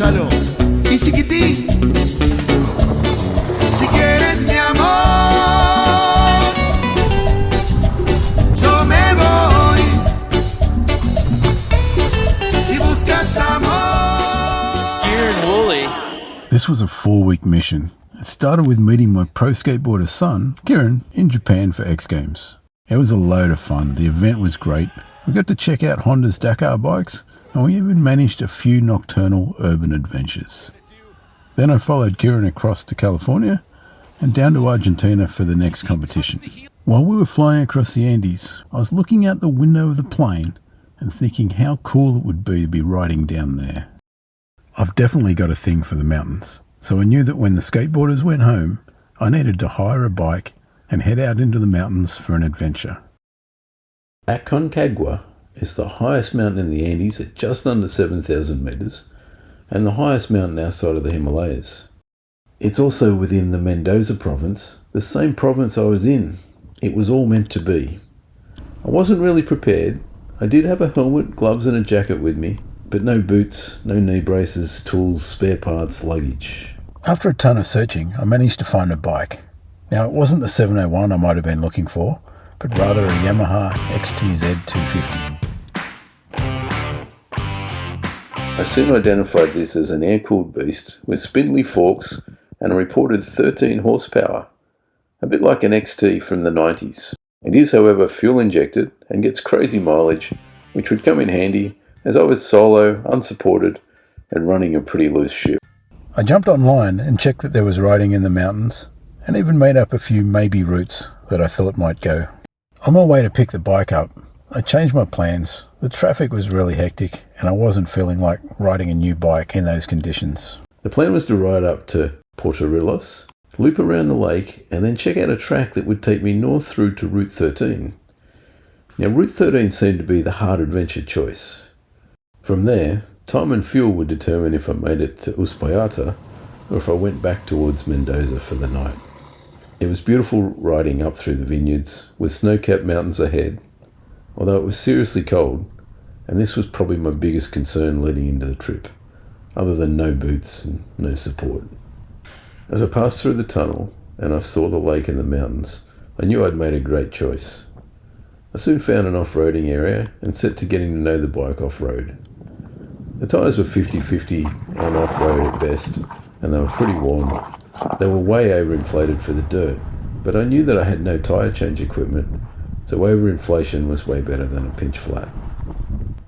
escúchalo. Y chiquitín, si quieres mi amor, yo me voy. Si buscas amor. Kieran Woolley. This was a 4-week mission. It started with meeting my pro skateboarder son, Kieran, in Japan for X Games. It was a load of fun. The event was great. We got to check out Honda's Dakar bikes, and we even managed a few nocturnal urban adventures. Then I followed Kieran across to California and down to Argentina for the next competition. While we were flying across the Andes, I was looking out the window of the plane and thinking how cool it would be to be riding down there. I've definitely got a thing for the mountains, so I knew that when the skateboarders went home, I needed to hire a bike and head out into the mountains for an adventure. Aconcagua is the highest mountain in the Andes at just under 7,000 metres and the highest mountain outside of the Himalayas. It's also within the Mendoza Provence, the same province I was in. It was all meant to be. I wasn't really prepared. I did have a helmet, gloves and a jacket with me, but no boots, no knee braces, tools, spare parts, luggage. After a ton of searching, I managed to find a bike. Now, it wasn't the 701 I might have been looking for, but rather a Yamaha XTZ 250. I soon identified this as an air-cooled beast with spindly forks and a reported 13 horsepower, a bit like an XT from the 90s. It is, however, fuel-injected and gets crazy mileage, which would come in handy as I was solo, unsupported, and running a pretty loose ship. I jumped online and checked that there was riding in the mountains, and even made up a few maybe routes that I thought might go. On my way to pick the bike up, I changed my plans. The traffic was really hectic and I wasn't feeling like riding a new bike in those conditions. The plan was to ride up to Portorillos, loop around the lake and then check out a track that would take me north through to Route 13. Now Route 13 seemed to be the hard adventure choice. From there, time and fuel would determine if I made it to Uspayata or if I went back towards Mendoza for the night. It was beautiful riding up through the vineyards with snow-capped mountains ahead, although it was seriously cold, and this was probably my biggest concern leading into the trip, other than no boots and no support. As I passed through the tunnel and I saw the lake and the mountains, I knew I'd made a great choice. I soon found an off-roading area and set to getting to know the bike off-road. The tyres were 50-50 on off-road at best, and they were pretty warm. They were way overinflated for the dirt, but I knew that I had no tyre change equipment, so overinflation was way better than a pinch flat.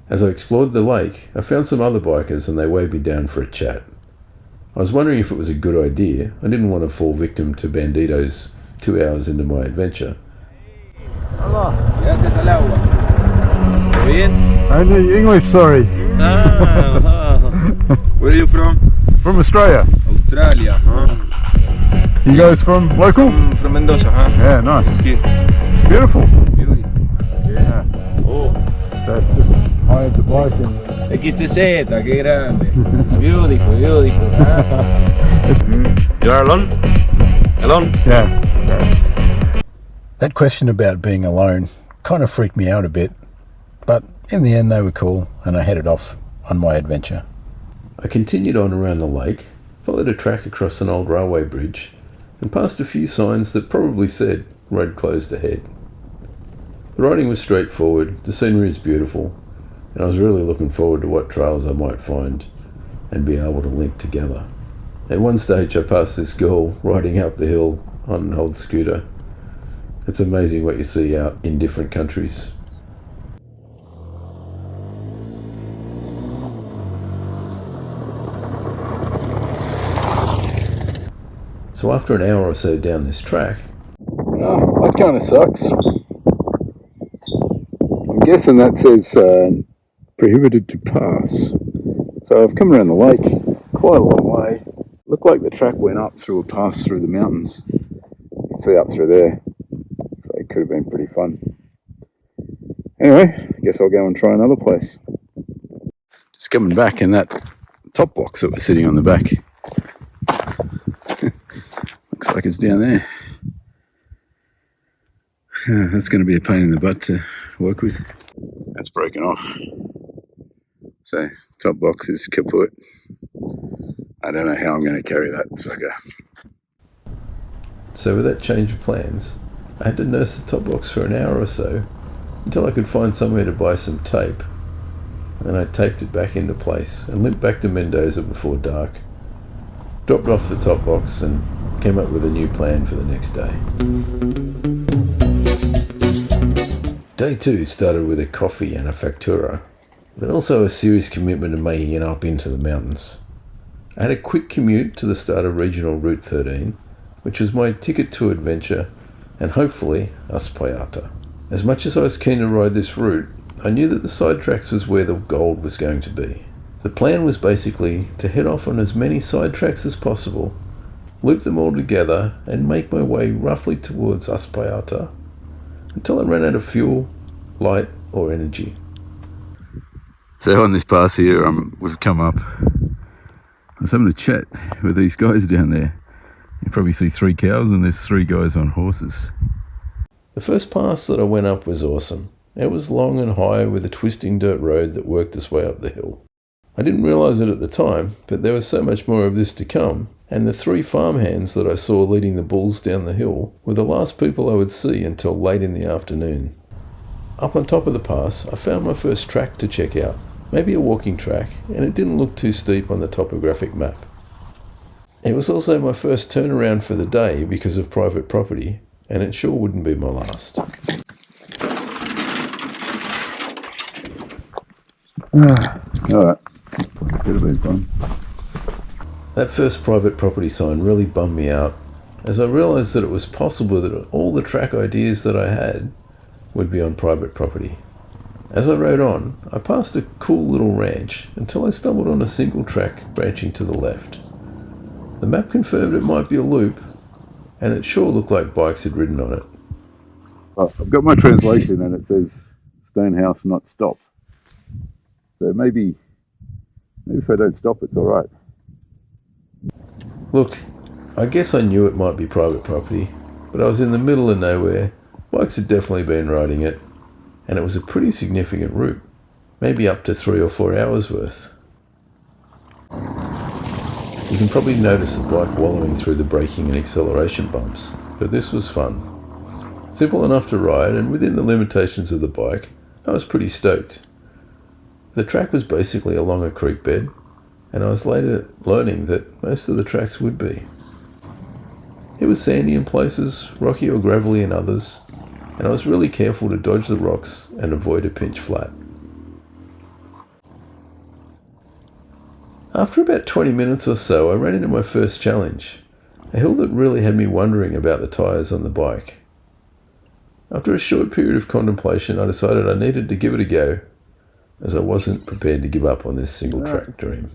As I explored the lake, I found some other bikers and they waved me down for a chat. I was wondering if it was a good idea. I didn't want to fall victim to banditos 2 hours into my adventure. Hola. Quédate al agua. ¿Todo bien? Only English, sorry. Where are you from? From Australia. Australia. You guys from local? From Mendoza, huh? Yeah, nice. Here. Beautiful. Beautiful. Yeah. Oh. So just hired the bike and... XTZ, qué grande. Beautiful, beautiful. Huh? You are alone? Alone? Yeah. That question about being alone kind of freaked me out a bit, but in the end they were cool and I headed off on my adventure. I continued on around the lake, followed a track across an old railway bridge, and passed a few signs that probably said road closed ahead. The riding was straightforward, the scenery is beautiful, and I was really looking forward to what trails I might find and be able to link together. At one stage I passed this girl riding up the hill on an old scooter. It's amazing what you see out in different countries. So after an hour or so down this track... Oh, that kind of sucks. I'm guessing that says prohibited to pass. So I've come around the lake quite a long way. Looked like the track went up through a pass through the mountains. You can see up through there. So it could have been pretty fun. Anyway, I guess I'll go and try another place. Just coming back in that top box that was sitting on the back. Looks like it's down there. That's going to be a pain in the butt to work with. That's broken off. So top box is kaput. I don't know how I'm going to carry that sucker. So with that change of plans, I had to nurse the top box for an hour or so until I could find somewhere to buy some tape. Then I taped it back into place and limped back to Mendoza before dark, dropped off the top box and came up with a new plan for the next day. Day 2 started with a coffee and a factura, but also a serious commitment to making it up into the mountains. I had a quick commute to the start of Regional Route 13, which was my ticket to adventure and hopefully Uspayata. As much as I was keen to ride this route, I knew that the side tracks was where the gold was going to be. The plan was basically to head off on as many side tracks as possible, loop them all together and make my way roughly towards Uspayata until I ran out of fuel, light or energy. So on this pass here, we've come up. I was having a chat with these guys down there. You probably see 3 cows and there's 3 guys on horses. The first pass that I went up was awesome. It was long and high with a twisting dirt road that worked its way up the hill. I didn't realise it at the time, but there was so much more of this to come, and the 3 farmhands that I saw leading the bulls down the hill were the last people I would see until late in the afternoon. Up on top of the pass, I found my first track to check out, maybe a walking track, and it didn't look too steep on the topographic map. It was also my first turnaround for the day because of private property, and it sure wouldn't be my last. Alright, could have been fun. That first private property sign really bummed me out, as I realised that it was possible that all the track ideas that I had would be on private property. As I rode on, I passed a cool little ranch until I stumbled on a single track branching to the left. The map confirmed it might be a loop, and it sure looked like bikes had ridden on it. Oh, I've got my translation and it says Stonehouse, not stop. So maybe if I don't stop, it's alright. Look, I guess I knew it might be private property, but I was in the middle of nowhere, bikes had definitely been riding it, and it was a pretty significant route, maybe up to 3 or 4 hours worth. You can probably notice the bike wallowing through the braking and acceleration bumps, but this was fun. Simple enough to ride, and within the limitations of the bike, I was pretty stoked. The track was basically along a creek bed, and I was later learning that most of the tracks would be. It was sandy in places, rocky or gravelly in others, and I was really careful to dodge the rocks and avoid a pinch flat. After about 20 minutes or so, I ran into my first challenge, a hill that really had me wondering about the tyres on the bike. After a short period of contemplation, I decided I needed to give it a go, as I wasn't prepared to give up on this single track dream.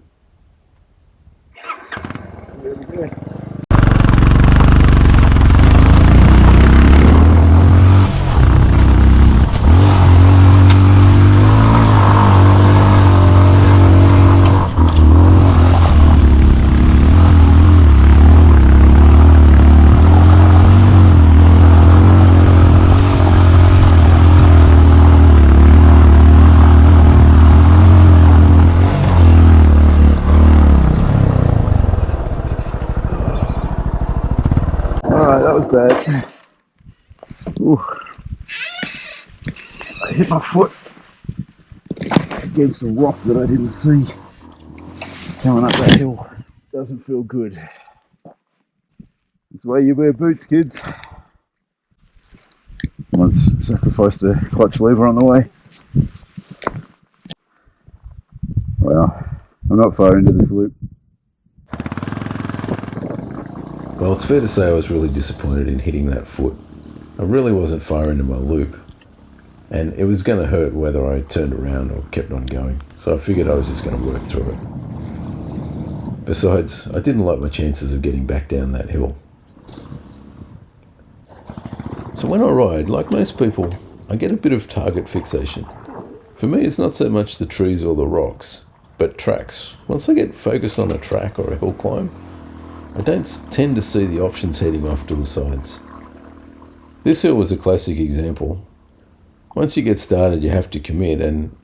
That was bad. Ooh. I hit my foot against a rock that I didn't see coming up that hill. Doesn't feel good. That's why you wear boots, kids. Once sacrificed a clutch lever on the way. Well, I'm not far into this loop. Well, it's fair to say I was really disappointed in hitting that foot. I really wasn't far into my loop, and it was going to hurt whether I turned around or kept on going, so I figured I was just going to work through it. Besides, I didn't like my chances of getting back down that hill. So when I ride, like most people, I get a bit of target fixation. For me, it's not so much the trees or the rocks, but tracks. Once I get focused on a track or a hill climb, I don't tend to see the options heading off to the sides. This hill was a classic example. Once you get started, you have to commit, and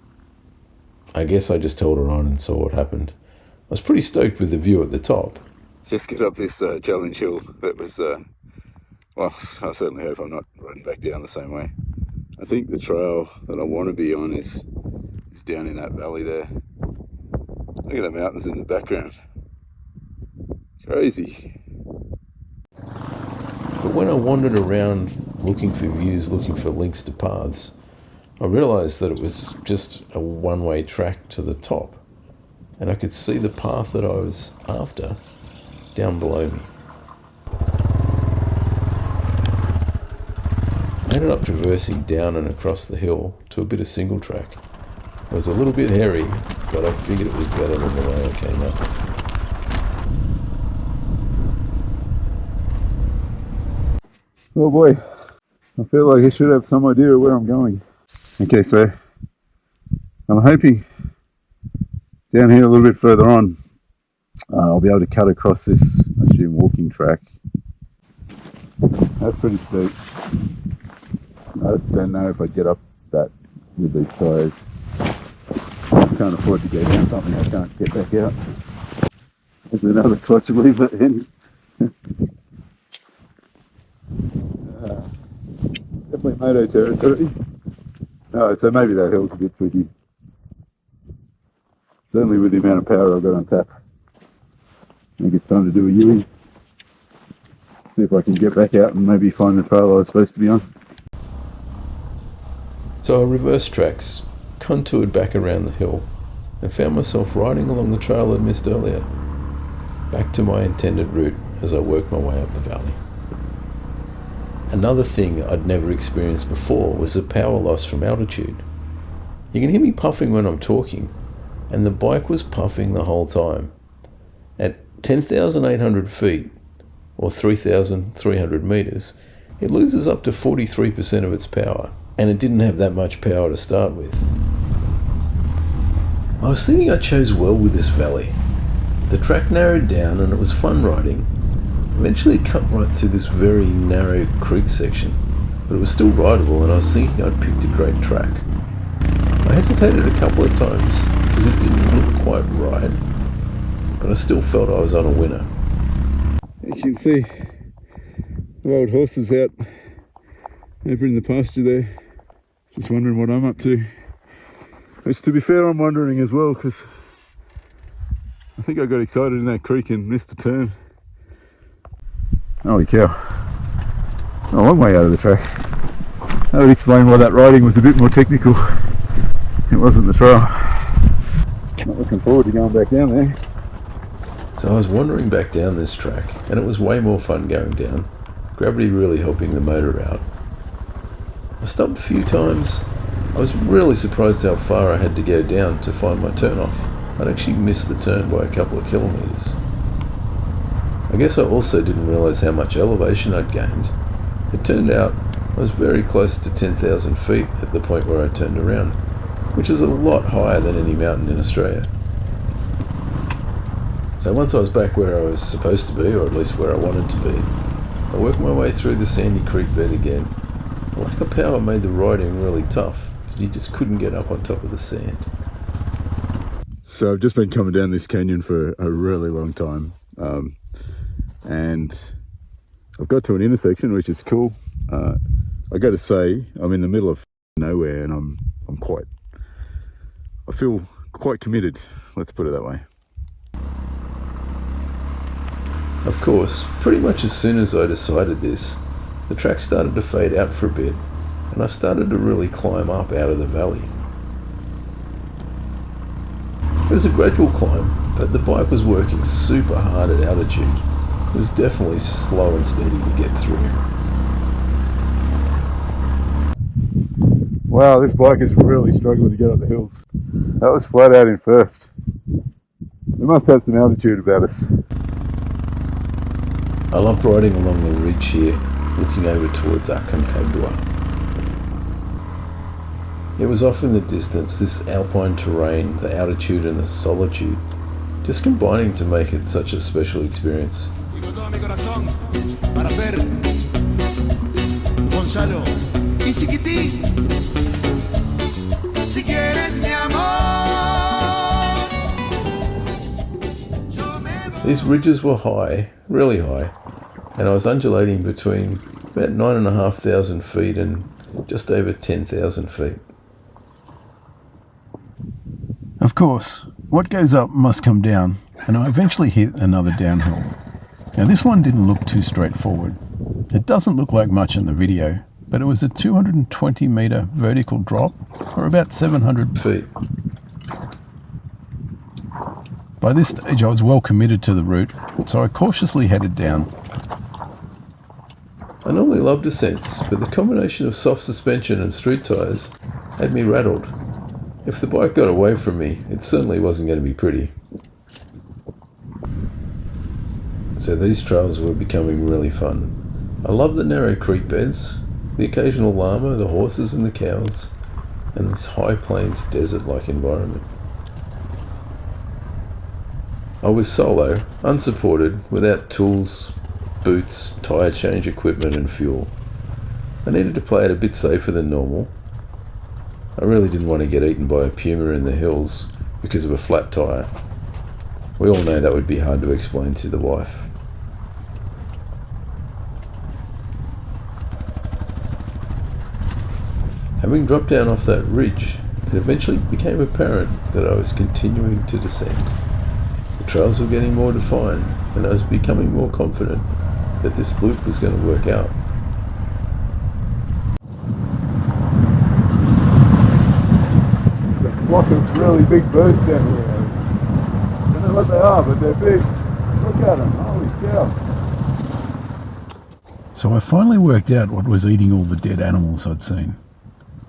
I guess I just held her on and saw what happened. was pretty stoked with the view at the top. Just get up this challenge hill that was, well, I certainly hope I'm not running back down the same way. I think the trail that I want to be on is down in that valley there. Look at the mountains in the background. Crazy. But when I wandered around looking for views, looking for links to paths, I realised that it was just a one-way track to the top, and I could see the path that I was after down below me. I ended up traversing down and across the hill to a bit of single track. It was a little bit hairy, but I figured it was better than the way I came up. Oh boy, I feel like I should have some idea of where I'm going. Okay, so I'm hoping down here a little bit further on, I'll be able to cut across this, I assume, walking track. That's pretty steep. I don't know if I'd get up that with these tyres. I can't afford to go down something I can't get back out. There's another clutch lever in. Definitely moto territory. Oh, so maybe that hill's a bit tricky. Certainly with the amount of power I've got on tap. I think it's time to do a U-ing. See if I can get back out and maybe find the trail I was supposed to be on. So I reversed tracks, contoured back around the hill, and found myself riding along the trail I'd missed earlier, back to my intended route as I worked my way up the valley. Another thing I'd never experienced before was the power loss from altitude. You can hear me puffing when I'm talking, and the bike was puffing the whole time. At 10,800 feet, or 3,300 meters, it loses up to 43% of its power, and it didn't have that much power to start with. I was thinking I chose well with this valley. The track narrowed down and it was fun riding. Eventually it cut right through this very narrow creek section, but it was still rideable and I was thinking I'd picked a great track. I hesitated a couple of times because it didn't look quite right, but I still felt I was on a winner. You can see the old horses out over in the pasture there, just wondering what I'm up to. Which, to be fair, I'm wondering as well, because I think I got excited in that creek and missed a turn. Holy cow, a long way out of the track. That would explain why that riding was a bit more technical. It wasn't the trail. Not looking forward to going back down there. So I was wandering back down this track, and it was way more fun going down, gravity really helping the motor out. I stopped a few times. I was really surprised how far I had to go down to find my turn off. I'd actually missed the turn by a couple of kilometres. I guess I also didn't realise how much elevation I'd gained. It turned out I was very close to 10,000 feet at the point where I turned around, which is a lot higher than any mountain in Australia. So once I was back where I was supposed to be, or at least where I wanted to be, I worked my way through the sandy creek bed again. The lack of power made the riding really tough, because you just couldn't get up on top of the sand. So I've just been coming down this canyon for a really long time, and I've got to an intersection, which is cool. I got to say, I'm in the middle of nowhere, and I feel quite committed, let's put it that way. Of course, pretty much as soon as I decided this, the track started to fade out for a bit, and I started to really climb up out of the valley. It was a gradual climb, but the bike was working super hard at altitude. It was definitely slow and steady to get through. Wow, this bike is really struggling to get up the hills. That was flat out in first. We must have some altitude about us. I loved riding along the ridge here, looking over towards Aconcagua. It was off in the distance, this alpine terrain, the altitude and the solitude, just combining to make it such a special experience. Y chiquitín, si quieres mi amor, These ridges were high, really high, and I was undulating between about 9,500 feet and just over 10,000 feet. Of course, what goes up must come down, and I eventually hit another downhill. Now this one didn't look too straightforward. It doesn't look like much in the video, but it was a 220 metre vertical drop, or about 700 feet. By this stage I was well committed to the route, so I cautiously headed down. I normally love descents, but the combination of soft suspension and street tyres had me rattled. If the bike got away from me, it certainly wasn't going to be pretty. So these trails were becoming really fun. I love the narrow creek beds, the occasional llama, the horses and the cows, and this high plains desert-like environment. I was solo, unsupported, without tools, boots, tyre change equipment and fuel. I needed to play it a bit safer than normal. I really didn't want to get eaten by a puma in the hills because of a flat tyre. We all know that would be hard to explain to the wife. Having dropped down off that ridge, it eventually became apparent that I was continuing to descend. The trails were getting more defined, and I was becoming more confident that this loop was going to work out. There's a flock of really big birds down here. I don't know what they are, but they're big. Look at them, holy cow. So I finally worked out what was eating all the dead animals I'd seen.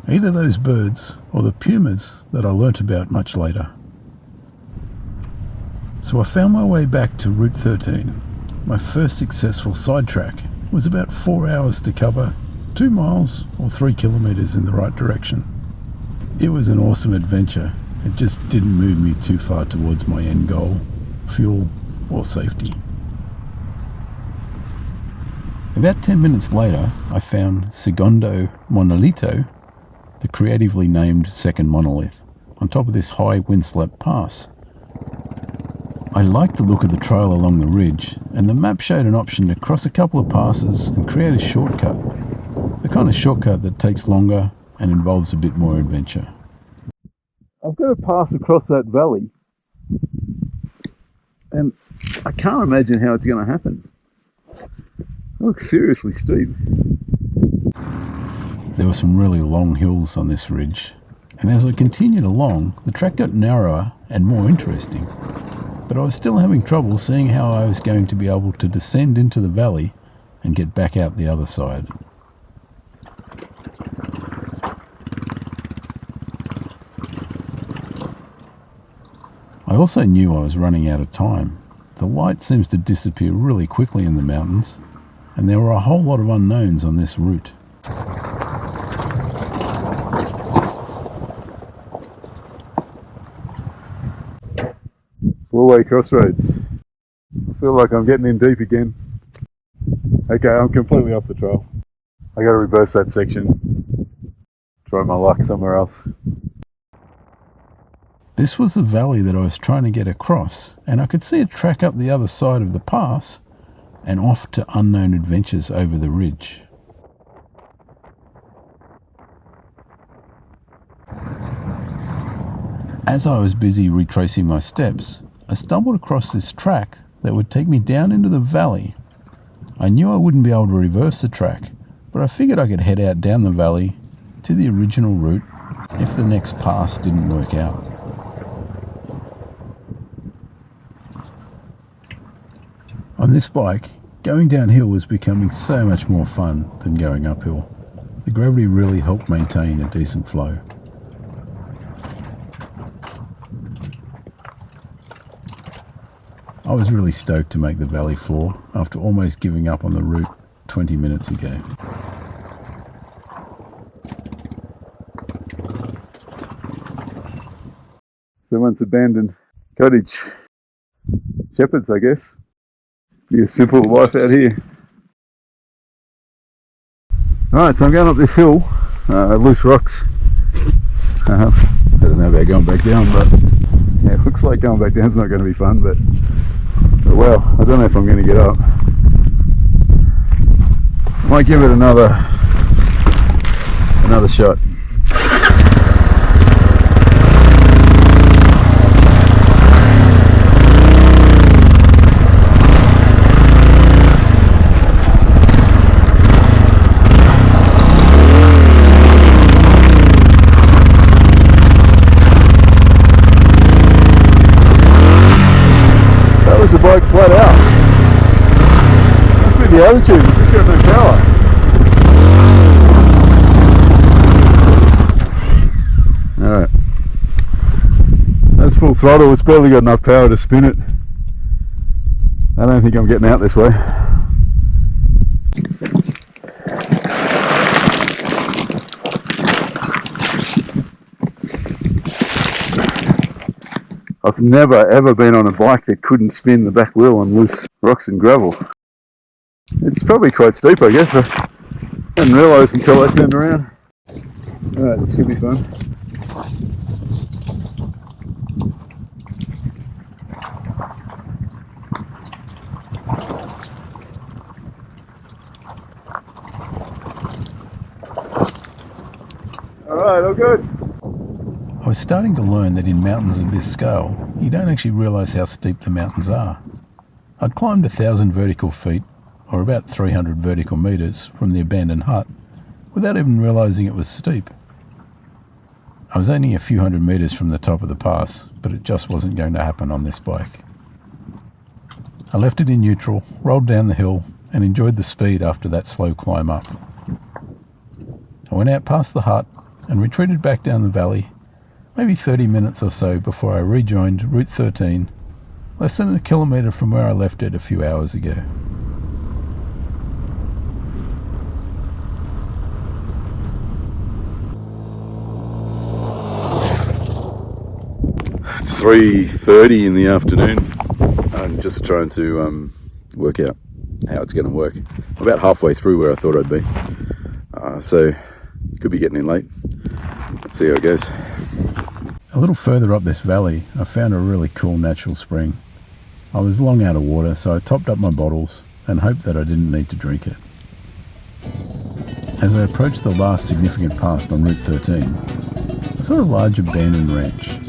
Either those birds or the pumas that I learnt about much later. So I found my way back to Route 13. My first successful sidetrack was about 4 hours to cover 2 miles or 3 kilometres in the right direction. It was an awesome adventure. It just didn't move me too far towards my end goal, fuel or safety. About 10 minutes later, I found Segundo Monolito, the creatively named second monolith, on top of this high windswept pass. I liked the look of the trail along the ridge, and the map showed an option to cross a couple of passes and create a shortcut. The kind of shortcut that takes longer and involves a bit more adventure. I've got to pass across that valley, and I can't imagine how it's going to happen. It looks seriously steep. There were some really long hills on this ridge, and as I continued along, the track got narrower and more interesting. But I was still having trouble seeing how I was going to be able to descend into the valley and get back out the other side. I also knew I was running out of time. The light seems to disappear really quickly in the mountains, and there were a whole lot of unknowns on this route. Four-way crossroads. I feel like I'm getting in deep again. Okay, I'm completely off the trail. I gotta reverse that section. Try my luck somewhere else. This was the valley that I was trying to get across, and I could see a track up the other side of the pass and off to unknown adventures over the ridge. As I was busy retracing my steps, I stumbled across this track that would take me down into the valley. I knew I wouldn't be able to reverse the track, but I figured I could head out down the valley to the original route if the next pass didn't work out. On this bike, going downhill was becoming so much more fun than going uphill. The gravity really helped maintain a decent flow. I was really stoked to make the valley floor after almost giving up on the route 20 minutes ago. Someone's abandoned cottage. Shepherds, I guess. Be a simple life out here. Alright, so I'm going up this hill, loose rocks. I don't know about going back down, but yeah, it looks like going back down is not going to be fun, but But well, I don't know if I'm going to get up. Might give it another shot. That was the bike flat out. Must be the altitude, it's just got no power. Alright. That's full throttle, it's barely got enough power to spin it. I don't think I'm getting out this way. I've never ever been on a bike that couldn't spin the back wheel on loose rocks and gravel. It's probably quite steep, I guess. I didn't realise until I turned around. Alright, this could be fun. Alright, all good. I was starting to learn that in mountains of this scale, you don't actually realise how steep the mountains are. I'd climbed 1,000 vertical feet, or about 300 vertical metres, from the abandoned hut, without even realising it was steep. I was only a few hundred metres from the top of the pass, but it just wasn't going to happen on this bike. I left it in neutral, rolled down the hill, and enjoyed the speed after that slow climb up. I went out past the hut and retreated back down the valley, maybe 30 minutes or so before I rejoined Route 13, less than a kilometre from where I left it a few hours ago. It's 3:30 in the afternoon. I'm just trying to work out how it's going to work. I'm about halfway through where I thought I'd be. So, could be getting in late. Let's see how it goes. A little further up this valley, I found a really cool natural spring. I was long out of water, so I topped up my bottles and hoped that I didn't need to drink it. As I approached the last significant pass on Route 13, I saw a large abandoned ranch.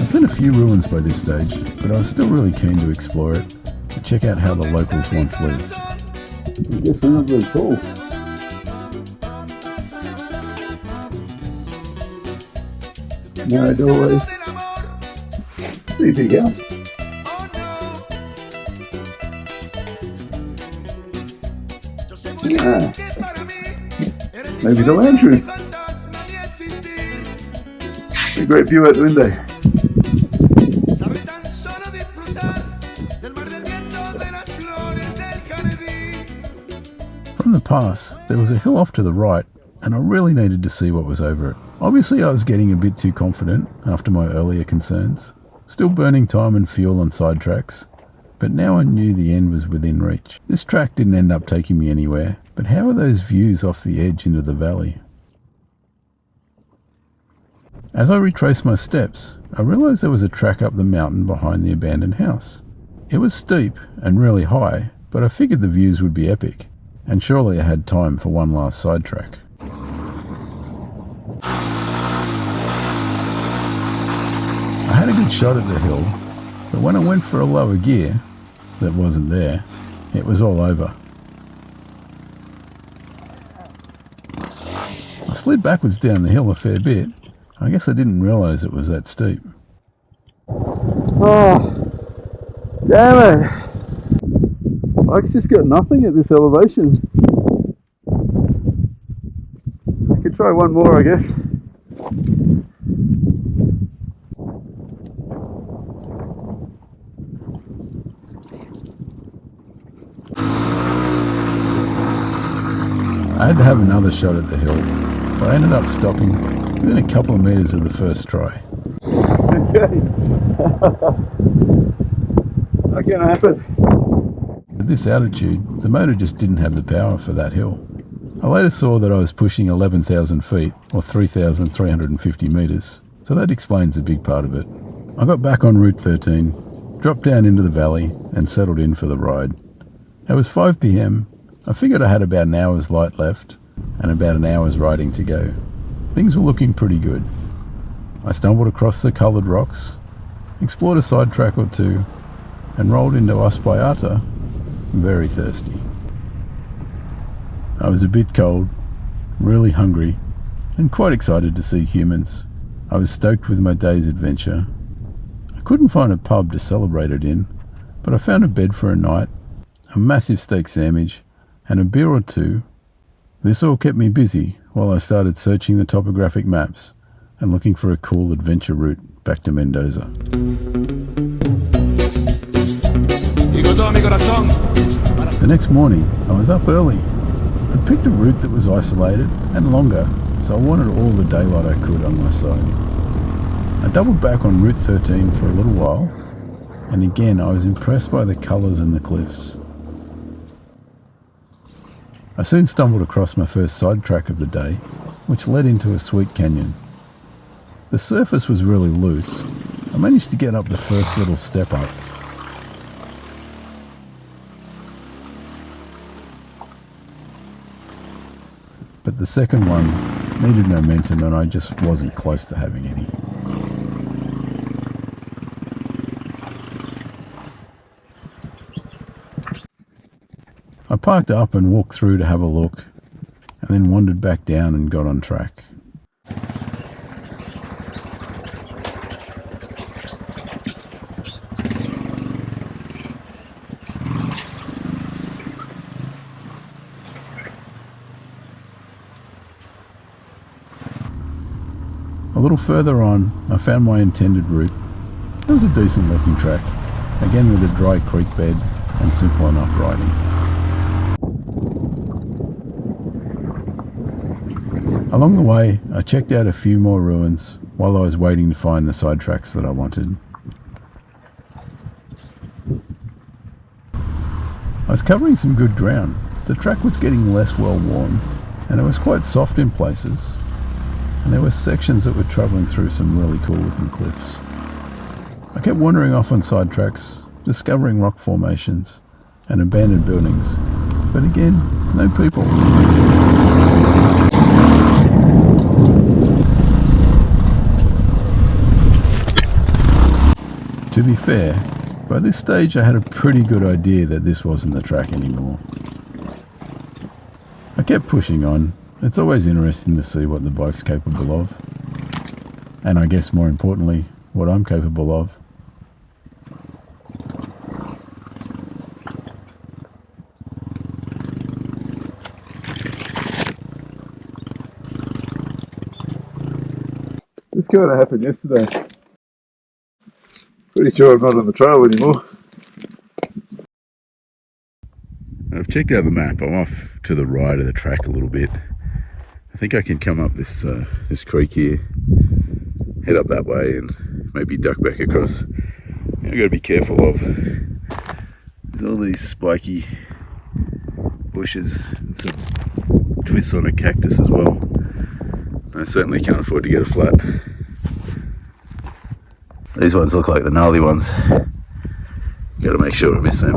I'd seen a few ruins by this stage, but I was still really keen to explore it and check out how the locals once lived. I guess they're not very tall. No doorways. Pretty big house. Yeah. Maybe the lounge room. A great view out the window. From the pass, there was a hill off to the right, and I really needed to see what was over it. Obviously I was getting a bit too confident after my earlier concerns, still burning time and fuel on side tracks, but now I knew the end was within reach. This track didn't end up taking me anywhere, but how are those views off the edge into the valley? As I retraced my steps, I realised there was a track up the mountain behind the abandoned house. It was steep and really high, but I figured the views would be epic, and surely I had time for one last sidetrack. I had a good shot at the hill, but when I went for a lower gear that wasn't there, it was all over. I slid backwards down the hill a fair bit. I guess I didn't realise it was that steep. Oh, damn it! Bike's just got nothing at this elevation. I could try one more, I guess. I had to have another shot at the hill, but I ended up stopping within a couple of metres of the first try. Okay. Not gonna happen. At this altitude, the motor just didn't have the power for that hill. I later saw that I was pushing 11,000 feet, or 3,350 metres, so that explains a big part of it. I got back on Route 13, dropped down into the valley and settled in for the ride. It was 5 p.m. I figured I had about an hour's light left and about an hour's riding to go. Things were looking pretty good. I stumbled across the coloured rocks, explored a side track or two, and rolled into Uspayata, very thirsty. I was a bit cold, really hungry, and quite excited to see humans. I was stoked with my day's adventure. I couldn't find a pub to celebrate it in, but I found a bed for a night, a massive steak sandwich, and a beer or two. This all kept me busy while I started searching the topographic maps and looking for a cool adventure route back to Mendoza. The next morning, I was up early. I'd picked a route that was isolated and longer, so I wanted all the daylight I could on my side. I doubled back on Route 13 for a little while, and again I was impressed by the colours and the cliffs. I soon stumbled across my first sidetrack of the day, which led into a sweet canyon. The surface was really loose. I managed to get up the first little step up. But the second one needed momentum and I just wasn't close to having any. I parked up and walked through to have a look, and then wandered back down and got on track. A little further on, I found my intended route. It was a decent looking track, again with a dry creek bed and simple enough riding. Along the way, I checked out a few more ruins while I was waiting to find the sidetracks that I wanted. I was covering some good ground. The track was getting less well worn, and it was quite soft in places, and there were sections that were travelling through some really cool looking cliffs. I kept wandering off on sidetracks, discovering rock formations and abandoned buildings, but again, no people. To be fair, by this stage I had a pretty good idea that this wasn't the track anymore. I kept pushing on. It's always interesting to see what the bike's capable of. And I guess more importantly, what I'm capable of. This kind of happened yesterday. Pretty sure I'm not on the trail anymore. I've checked out the map. I'm off to the right of the track a little bit. I think I can come up this this creek here, head up that way, and maybe duck back across. I've got to be careful of. There's all these spiky bushes and some twists on a cactus as well. I certainly can't afford to get a flat. These ones look like the gnarly ones. Got to make sure I miss them.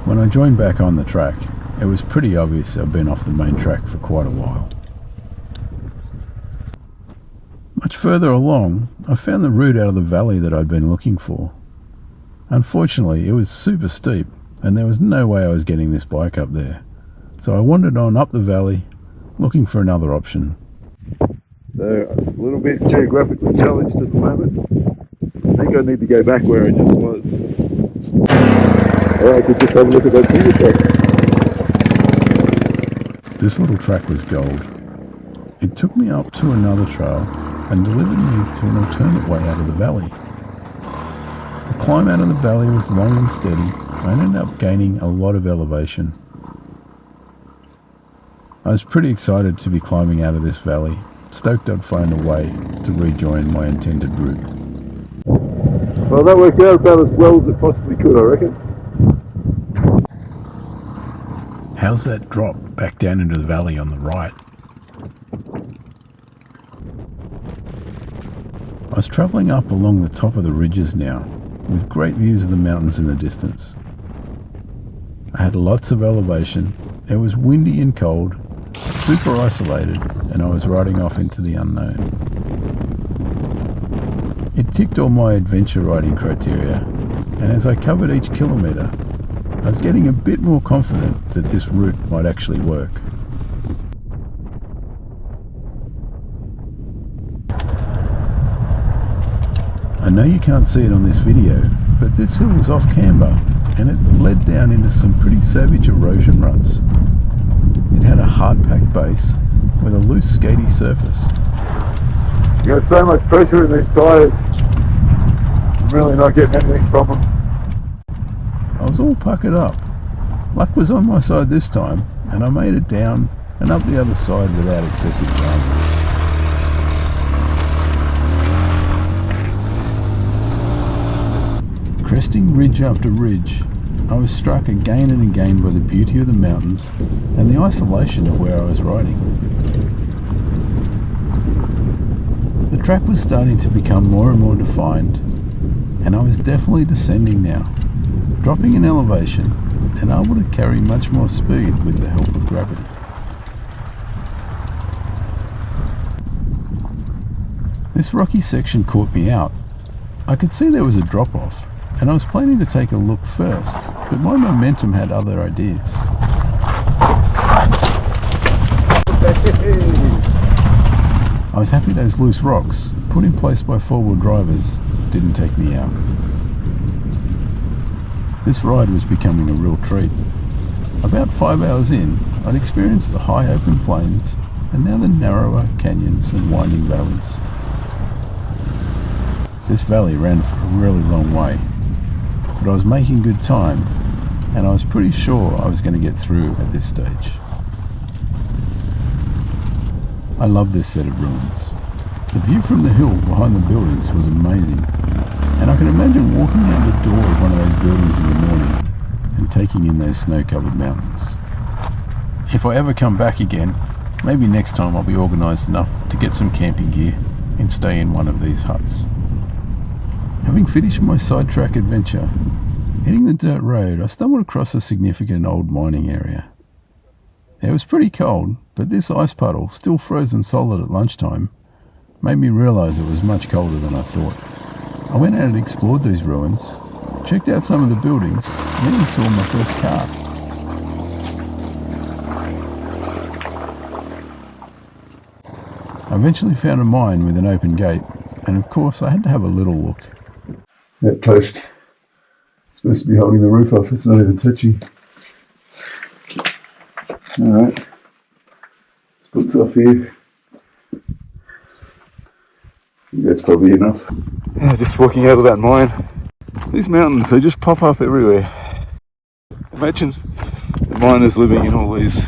When I joined back on the track, it was pretty obvious I'd been off the main track for quite a while. Much further along, I found the route out of the valley that I'd been looking for. Unfortunately, it was super steep, and there was no way I was getting this bike up there. So I wandered on up the valley, looking for another option. So, a little bit geographically challenged at the moment. I think I need to go back where I just was. Or I could just have a look at that single track. This little track was gold. It took me up to another trail and delivered me to an alternate way out of the valley. The climb out of the valley was long and steady. I ended up gaining a lot of elevation. I was pretty excited to be climbing out of this valley, stoked I'd find a way to rejoin my intended route. Well, that worked out about as well as it possibly could, I reckon. How's that drop back down into the valley on the right? I was travelling up along the top of the ridges now, with great views of the mountains in the distance. I had lots of elevation, it was windy and cold, super isolated, and I was riding off into the unknown. It ticked all my adventure riding criteria, and as I covered each kilometre, I was getting a bit more confident that this route might actually work. I know you can't see it on this video, but this hill was off camber and it led down into some pretty savage erosion ruts. It had a hard-packed base with a loose skatey surface. You got so much pressure in these tyres. I'm really not getting anything from them. I was all puckered up. Luck was on my side this time, and I made it down and up the other side without excessive dramas. Cresting ridge after ridge, I was struck again and again by the beauty of the mountains and the isolation of where I was riding. The track was starting to become more and more defined, and I was definitely descending now, dropping in elevation and able to carry much more speed with the help of gravity. This rocky section caught me out. I could see there was a drop-off, and I was planning to take a look first, but my momentum had other ideas. I was happy those loose rocks, put in place by four-wheel drivers, didn't take me out. This ride was becoming a real treat. About 5 hours in, I'd experienced the high open plains and now the narrower canyons and winding valleys. This valley ran for a really long way, but I was making good time and I was pretty sure I was going to get through at this stage. I love this set of ruins. The view from the hill behind the buildings was amazing, and I can imagine walking out the door of one of those buildings in the morning and taking in those snow-covered mountains. If I ever come back again, maybe next time I'll be organised enough to get some camping gear and stay in one of these huts. Having finished my sidetrack adventure, hitting the dirt road, I stumbled across a significant old mining area. It was pretty cold, but this ice puddle, still frozen solid at lunchtime, made me realise it was much colder than I thought. I went out and explored these ruins, checked out some of the buildings, and even saw my first car. I eventually found a mine with an open gate, and of course I had to have a little look. That post is supposed to be holding the roof off, it's not even touching. Alright, splits off here. That's probably enough. Yeah, just walking out of that mine. These mountains, they just pop up everywhere. Imagine the miners living in all these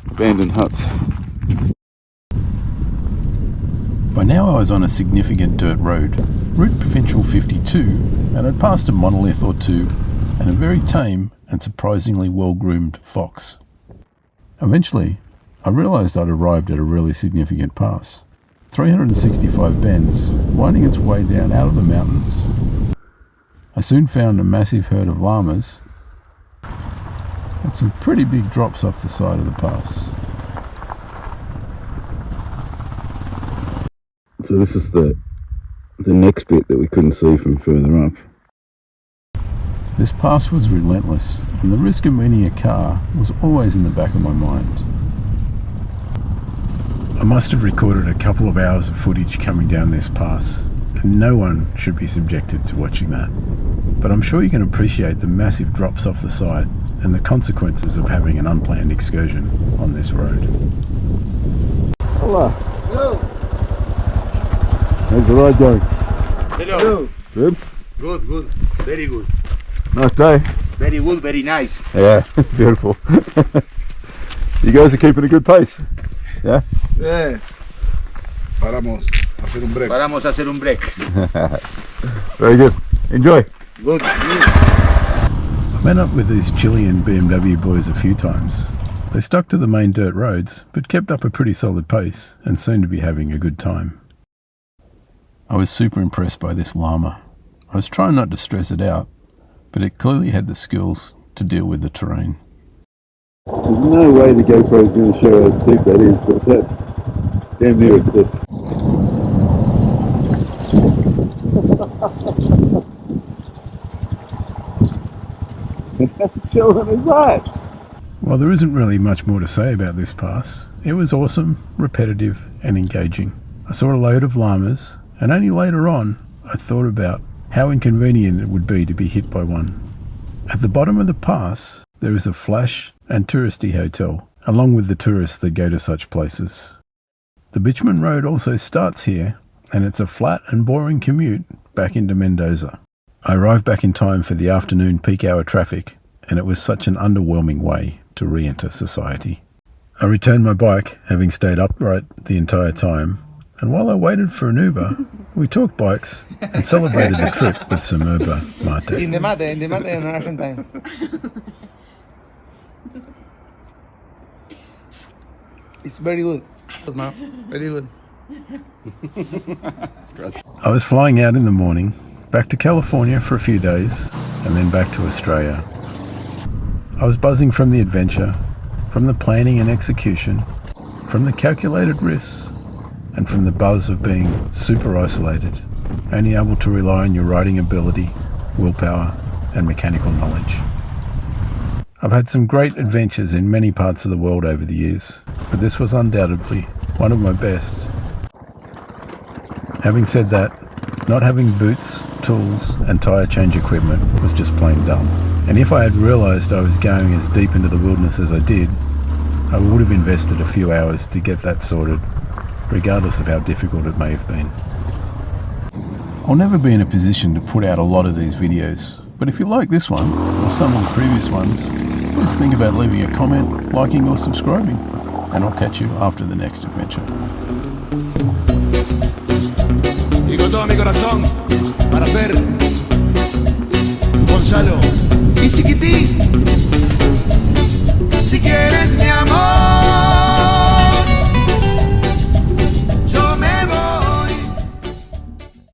abandoned huts. By now I was on a significant dirt road, Route Provincial 52, and I'd passed a monolith or two and a very tame and surprisingly well-groomed fox. Eventually, I realised I'd arrived at a really significant pass. 365 bends, winding its way down out of the mountains. I soon found a massive herd of llamas and some pretty big drops off the side of the pass. So this is the next bit that we couldn't see from further up. This pass was relentless, and the risk of meeting a car was always in the back of my mind. I must have recorded a couple of hours of footage coming down this pass, and no one should be subjected to watching that. But I'm sure you can appreciate the massive drops off the side and the consequences of having an unplanned excursion on this road. Hello. Hello. How's the ride going? Hello. Good? Good, good. Very good. Nice day. Very good, very nice. Yeah, beautiful. You guys are keeping a good pace. Yeah? Yeah. Paramos a hacer un break. Paramos a hacer un break. Very good. Enjoy. Good. I Met up with these Chilean BMW boys a few times. They stuck to the main dirt roads, but kept up a pretty solid pace and seemed to be having a good time. I was super impressed by this llama. I was trying not to stress it out, but it clearly had the skills to deal with the terrain. There's no way the GoPro is going to show how steep that is, but that's damn near a cliff. How chilling is that? Well, there isn't really much more to say about this pass. It was awesome, repetitive and engaging. I saw a load of llamas, and only later on I thought about how inconvenient it would be to be hit by one. At the bottom of the pass there is a flash and touristy hotel, along with the tourists that go to such places. The bitumen road also starts here, and it's a flat and boring commute back into Mendoza. I arrived back in time for the afternoon peak hour traffic, and it was such an underwhelming way to re-enter society. I returned my bike, having stayed upright the entire time, and while I waited for an Uber, we talked bikes and celebrated the trip with some yerba mate. In the mate in Argentine. It's very good. No, very good. I was flying out in the morning, back to California for a few days, and then back to Australia. I was buzzing from the adventure, from the planning and execution, from the calculated risks, and from the buzz of being super isolated, only able to rely on your riding ability, willpower, and mechanical knowledge. I've had some great adventures in many parts of the world over the years, but this was undoubtedly one of my best. Having said that, not having boots, tools, and tyre change equipment was just plain dumb. And if I had realised I was going as deep into the wilderness as I did, I would have invested a few hours to get that sorted, regardless of how difficult it may have been. I'll never be in a position to put out a lot of these videos, but if you like this one, or some of the previous ones, please think about leaving a comment, liking or subscribing, and I'll catch you after the next adventure. Y con todo mi corazón, para Fer, Gonzalo y Chiquitín.